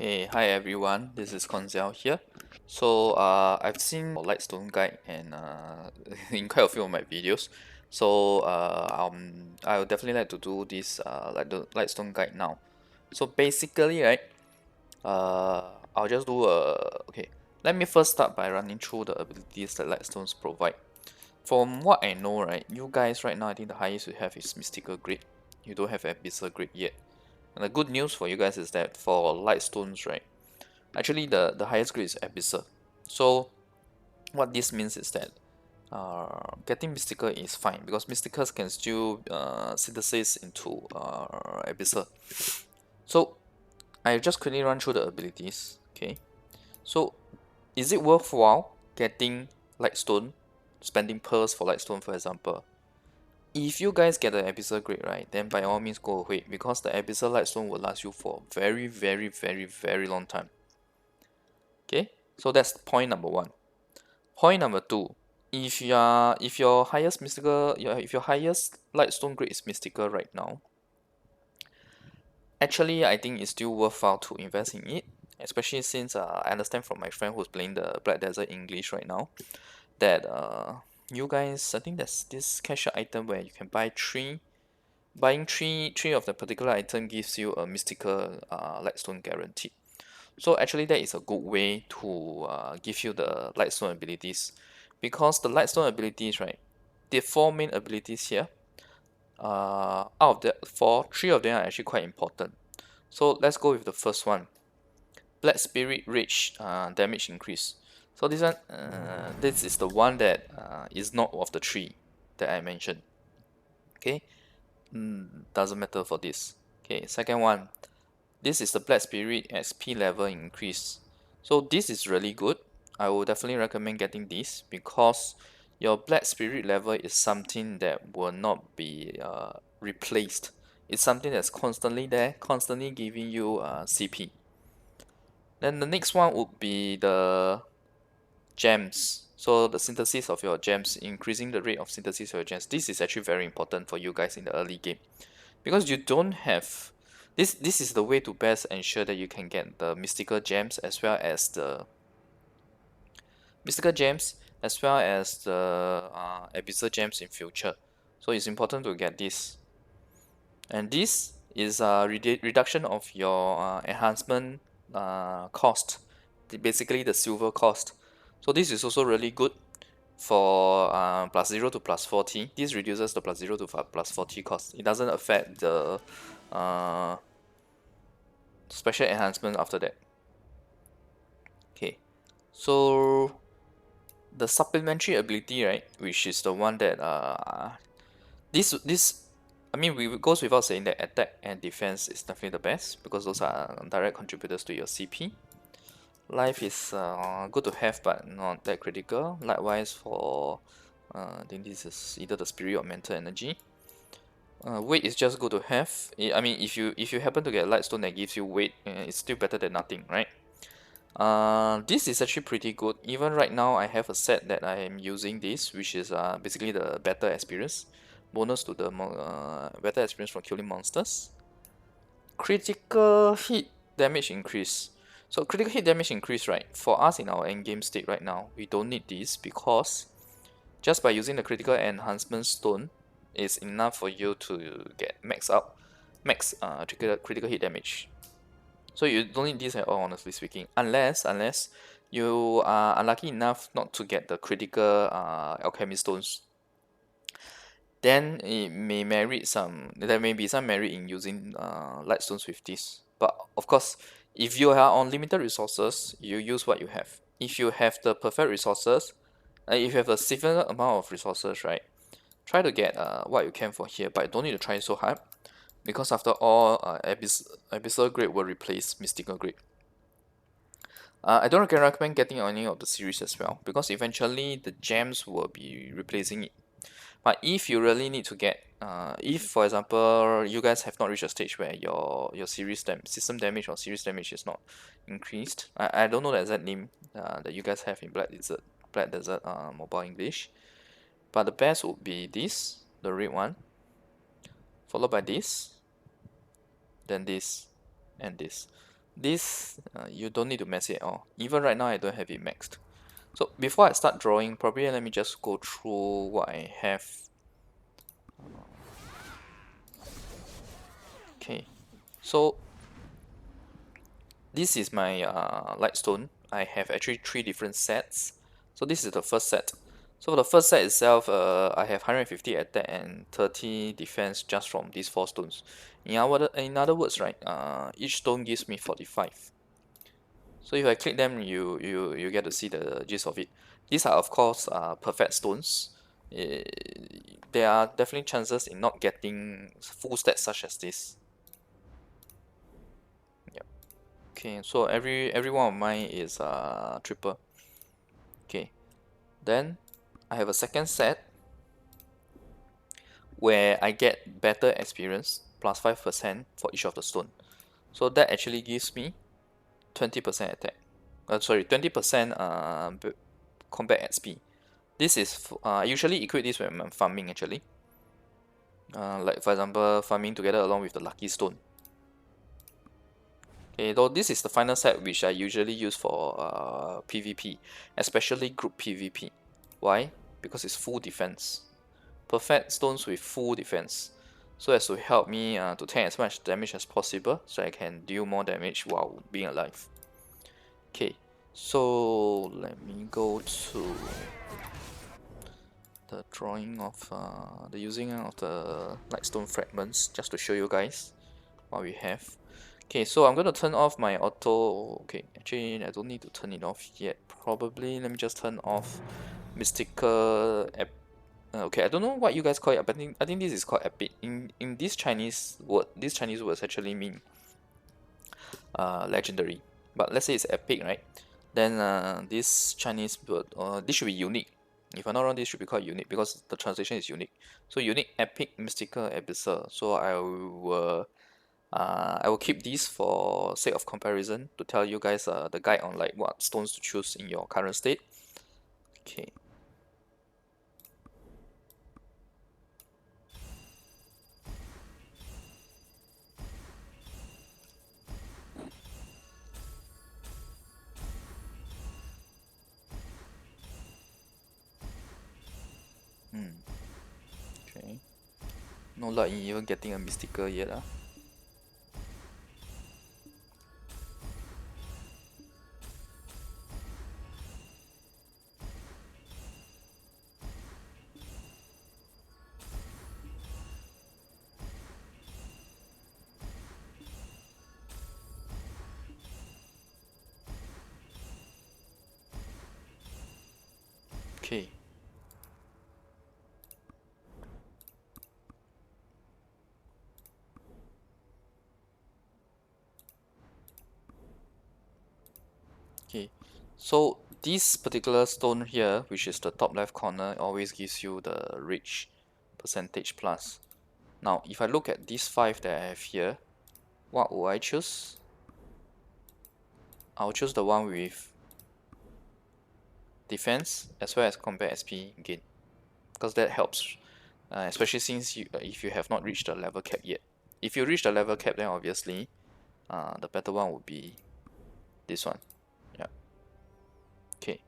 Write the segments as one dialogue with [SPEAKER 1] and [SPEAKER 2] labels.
[SPEAKER 1] Okay, hi everyone, this is Koinzell here. So I've seen Lightstone guide and in quite a few of my videos. So I would definitely like to do this like the Lightstone guide now. So basically, right, I'll just do okay. Let me first start by running through the abilities that Lightstones provide. From what I know, right, you guys right now, I think the highest you have is Mystical Grade. You don't have Abyssal Grade yet. And the good news for you guys is that for Lightstones, right, actually the highest grade is Abyssal. So what this means is that getting Mystical is fine because Mysticals can still synthesize into Abyssal. So I just quickly run through the abilities. Okay, so is it worthwhile getting Lightstone, spending pearls for Lightstone for example? If you guys get the Abyssal Grade, right, then by all means go ahead because the Abyssal Lightstone will last you for a very long time. Okay, so that's point number one. Point number two, if your highest mystical, if your highest Lightstone grade is mystical right now, actually I think it's still worthwhile to invest in it, especially since I understand from my friend who's playing the Black Desert English right now that you guys, I think there's this cash out item where you can buy three. Buying three of the particular item gives you a mystical Lightstone guaranteed. So actually that is a good way to give you the Lightstone abilities, because the Lightstone abilities, right, the four main abilities here, out of the four, three of them are actually quite important. So let's go with the first one, Black Spirit Rage damage increase. So this one, this is the one that is not of the three that I mentioned. Okay, doesn't matter for this. Okay, second one, this is the Black Spirit XP level increase. So this is really good. I would definitely recommend getting this because your Black Spirit level is something that will not be replaced. It's something that's constantly there, constantly giving you CP. Then the next one would be the gems. So the synthesis of your gems, increasing the rate of synthesis of your gems. This is actually very important for you guys in the early game because you don't have this is the way to best ensure that you can get the mystical gems as well as the abyssal gems in future. So it's important to get this, and this is a reduction of your enhancement cost, basically the silver cost. So this is also really good for plus 0 to plus 40. This reduces the plus 0 to plus 40 cost. It doesn't affect the uh, special enhancement after that. Okay, so the supplementary ability, right, which is the one that this I mean, it goes without saying that attack and defense is definitely the best because those are direct contributors to your CP. Life is good to have but not that critical. Likewise for I think this is either the spirit or mental energy. Weight is just good to have. I mean, if you happen to get a Lightstone that gives you weight, it's still better than nothing, right? This is actually pretty good. Even right now, I have a set that I am using this, which is basically the better experience bonus to the better experience from killing monsters. Critical hit damage increase. So critical hit damage increase, right? For us in our endgame state right now, we don't need this because just by using the critical enhancement stone is enough for you to get max critical hit damage. So you don't need this at all, honestly speaking, unless you are unlucky enough not to get the critical alchemy stones. Then it may merit some. There may be some merit in using lightstones with this. But of course, if you are on limited resources, you use what you have. If you have the perfect resources, if you have a significant amount of resources, right? Try to get what you can for here, but don't need to try so hard because after all, Abyssal Grade will replace Mystical Grade. I don't recommend getting any of the series as well because eventually the gems will be replacing it. But if you really need to get, if for example you guys have not reached a stage where your system damage or series damage is not increased, I don't know the exact name that you guys have in Black Desert Mobile English, but the best would be this, the red one, followed by this, then this, and this. this you don't need to mess it at all. Even right now I don't have it maxed. So before I start drawing, probably let me just go through what I have. Okay, so this is my Lightstone. I have actually 3 different sets. So this is the first set. So for the first set itself, I have 150 attack and 30 defense just from these 4 stones. In other words, right, each stone gives me 45. So if I click them, you get to see the gist of it. These are of course perfect stones. Eh, there are definitely chances in not getting full stats such as this. Yep. Okay, so every one of mine is triple. Okay, then I have a second set where I get better experience plus 5% for each of the stone. So that actually gives me 20% attack. Sorry, 20% combat XP. This is I usually equate this when I'm farming actually. Like for example, farming together along with the lucky stone. Okay, though this is the final set which I usually use for PvP, especially group PvP. Why? Because it's full defense. Perfect stones with full defense, so as to help me to take as much damage as possible, so I can deal more damage while being alive. Okay, so let me go to the drawing of the using of the Lightstone fragments just to show you guys what we have. Okay, so I'm going to turn off my auto. Okay, actually I don't need to turn it off yet. Probably let me just turn off mystical okay, I don't know what you guys call it, but I think this is called epic. In this Chinese word, these Chinese words actually mean legendary. But let's say it's epic, right? Then this Chinese word, this should be unique. If I'm not wrong, this should be called unique because the translation is unique. So unique, epic, mystical, abyssal. So I will keep these for sake of comparison to tell you guys the guide on like what stones to choose in your current state. Okay. Okay. No luck in even getting a mystical yet. Okay. Okay. So this particular stone here, which is the top left corner, always gives you the reach percentage plus. Now, if I look at these 5 that I have here, what will I choose? I'll choose the one with defense as well as combat SP gain, because that helps, especially since if you have not reached the level cap yet. If you reach the level cap, then obviously the better one would be this one. Yeah. Okay.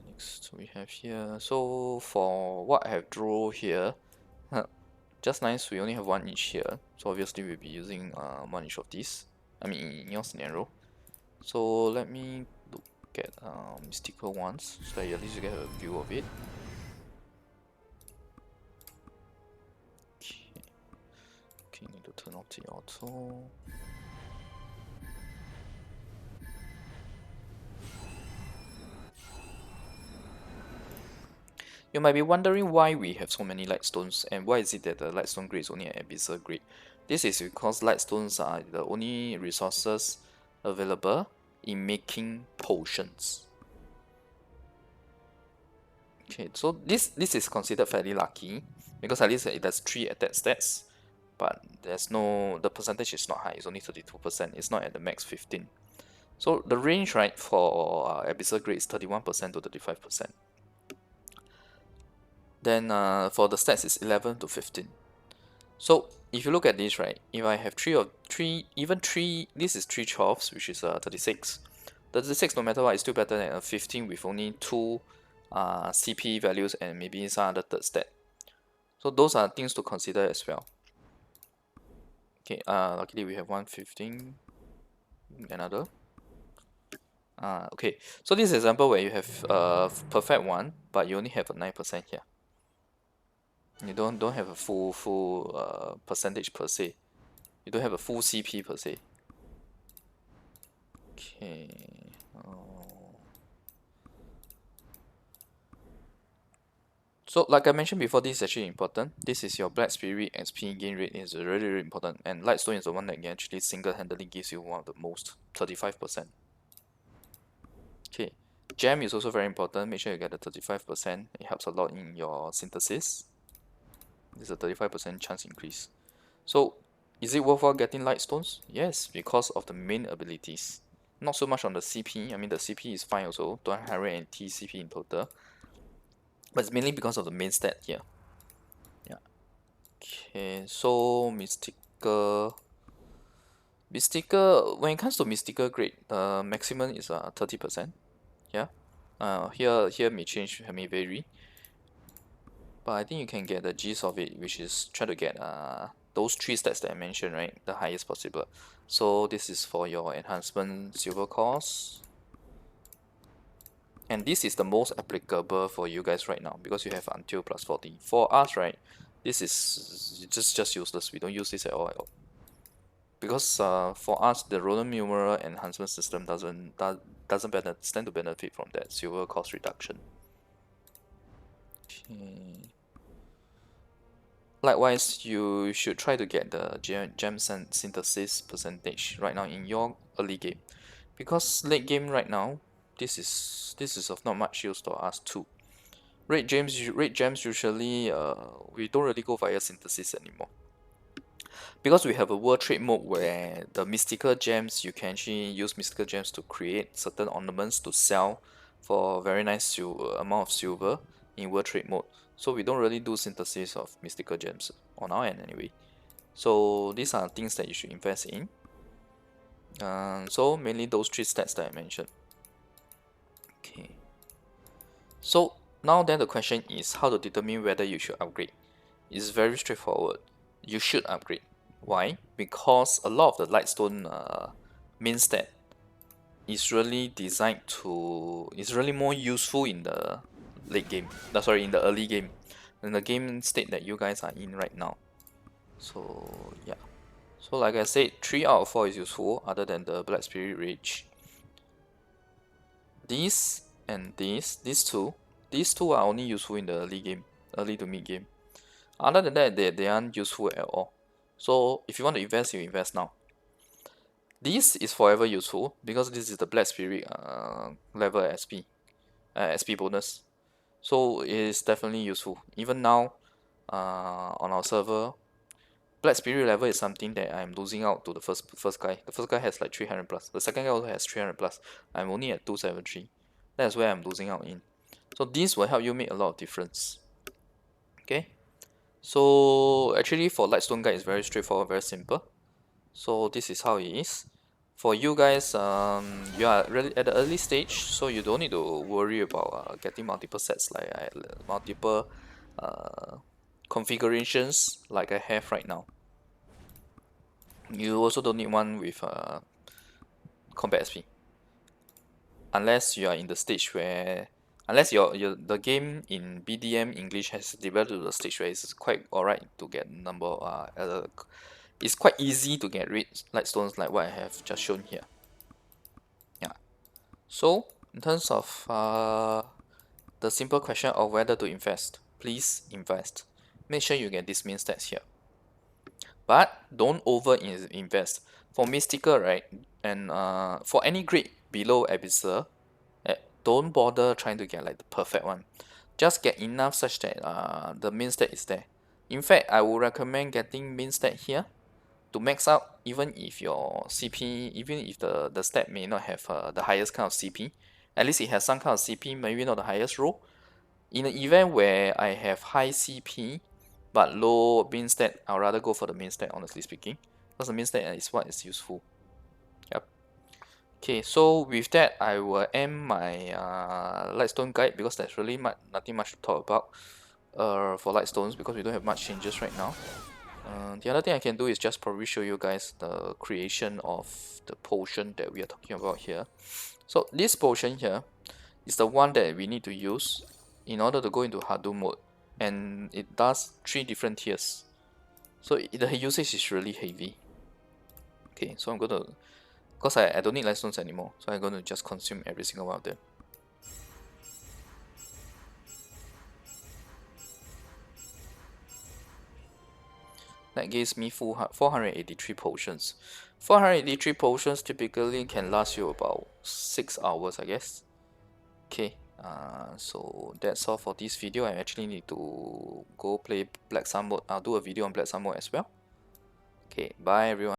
[SPEAKER 1] Next we have here. So for what I have drawn here, just nice we only have 1 each here. So obviously we'll be using 1 each of these. I mean in your scenario. So let me look at mystical ones so that at least you get a view of it. Okay, need to turn off the auto. You might be wondering why we have so many lightstones and why is it that the lightstone grade is only an abyssal grade. This is because lightstones are the only resources available in making potions. Okay, so this is considered fairly lucky because at least it does 3 attack stats, but the percentage is not high, it's only 32%, it's not at the max 15. So the range, right, for abyssal grade is 31% to 35%. Then for the stats is 11 to 15. So if you look at this, right, if I have even three, this is 3 12s, which is 36. 36, no matter what, is still better than a 15 with only 2 CP values and maybe some other third stat. So those are things to consider as well. Okay, luckily we have 115, another. Okay, so this example where you have a perfect one, but you only have a 9% here. You don't have a full percentage per se. You don't have a full CP per se. Okay. So like I mentioned before, this is actually important. This is your Black Spirit XP gain rate is really, really important. And Lightstone is the one that can actually single-handedly gives you one of the most, 35%. Okay. Gem is also very important. Make sure you get the 35%. It helps a lot in your synthesis. There's a 35% chance increase. So is it worthwhile getting Lightstones? Yes, because of the main abilities. Not so much on the CP. I mean the CP is fine also, 280 CP in total. But it's mainly because of the main stat here. Yeah. Okay, so mystical. When it comes to mystical grade, the maximum is 30%. Yeah. Here may change, may vary. But I think you can get the gist of it, which is try to get those 3 stats that I mentioned, right? The highest possible. So this is for your enhancement silver course. And this is the most applicable for you guys right now because you have until plus 40. For us, right, this is just useless. We don't use this at all. Because for us, the Roland numeral enhancement system doesn't stand to benefit from that silver cost reduction. Okay. Likewise, you should try to get the gem synthesis percentage right now in your early game, because late game right now, this is of not much use to us too. Red gems usually we don't really go via synthesis anymore, because we have a world trade mode where the mystical gems, you can actually use mystical gems to create certain ornaments to sell for very nice amount of silver in world trade mode. So we don't really do synthesis of mystical gems on our end anyway. So these are things that you should invest in. So mainly those 3 stats that I mentioned. Okay. So now then the question is how to determine whether you should upgrade. It's very straightforward. You should upgrade. Why? Because a lot of the Lightstone main stat is really designed to, is really more useful in the late game. In the early game, in the game state that you guys are in right now. So yeah. So like I said, 3 out of 4 is useful other than the Black Spirit Rage. These and these two are only useful in the early game, early to mid game. Other than that, they aren't useful at all. So if you want to invest, you invest now. This is forever useful because this is the Black Spirit level SP, SP bonus. So it is definitely useful. Even now, on our server, Black Spirit level is something that I'm losing out to the first guy. The first guy has like 300 plus. The second guy also has 300 plus. I'm only at 273. That's where I'm losing out in. So this will help you make a lot of difference. Okay. So actually for Lightstone guide, it's very straightforward, very simple. So this is how it is. For you guys, you are really at the early stage, so you don't need to worry about getting multiple sets, like multiple configurations like I have right now. You also don't need one with combat SP, unless you are in the stage where, unless the game in BDM English has developed to the stage where it's quite alright to get number it's quite easy to get rid Lightstones like what I have just shown here. Yeah. So in terms of the simple question of whether to invest, please invest. Make sure you get these main stats here. But don't over invest. For mystical, right, and for any grade below Abyssal, don't bother trying to get like the perfect one. Just get enough such that the main stat is there. In fact, I would recommend getting main stat here to max out, even if your CP, even if the stat may not have the highest kind of CP, at least it has some kind of CP, maybe not the highest row. In the event where I have high CP, but low main stat, I'll rather go for the main stat, honestly speaking, because the main stat is what is useful. Yep. Okay, so with that, I will end my Lightstone guide, because there's really nothing much to talk about for Lightstones, because we don't have much changes right now. The other thing I can do is just probably show you guys the creation of the potion that we are talking about here. So this potion here is the one that we need to use in order to go into Hado mode, and it does 3 different tiers. So the usage is really heavy. Okay, so I'm going to, because I don't need Lightstones anymore, so I'm going to just consume every single one of them. That gives me 483 potions. 483 potions typically can last you about 6 hours, I guess. Okay, so that's all for this video. I actually need to go play Black Sun mode. I'll do a video on Black Sun mode as well. Okay, bye everyone.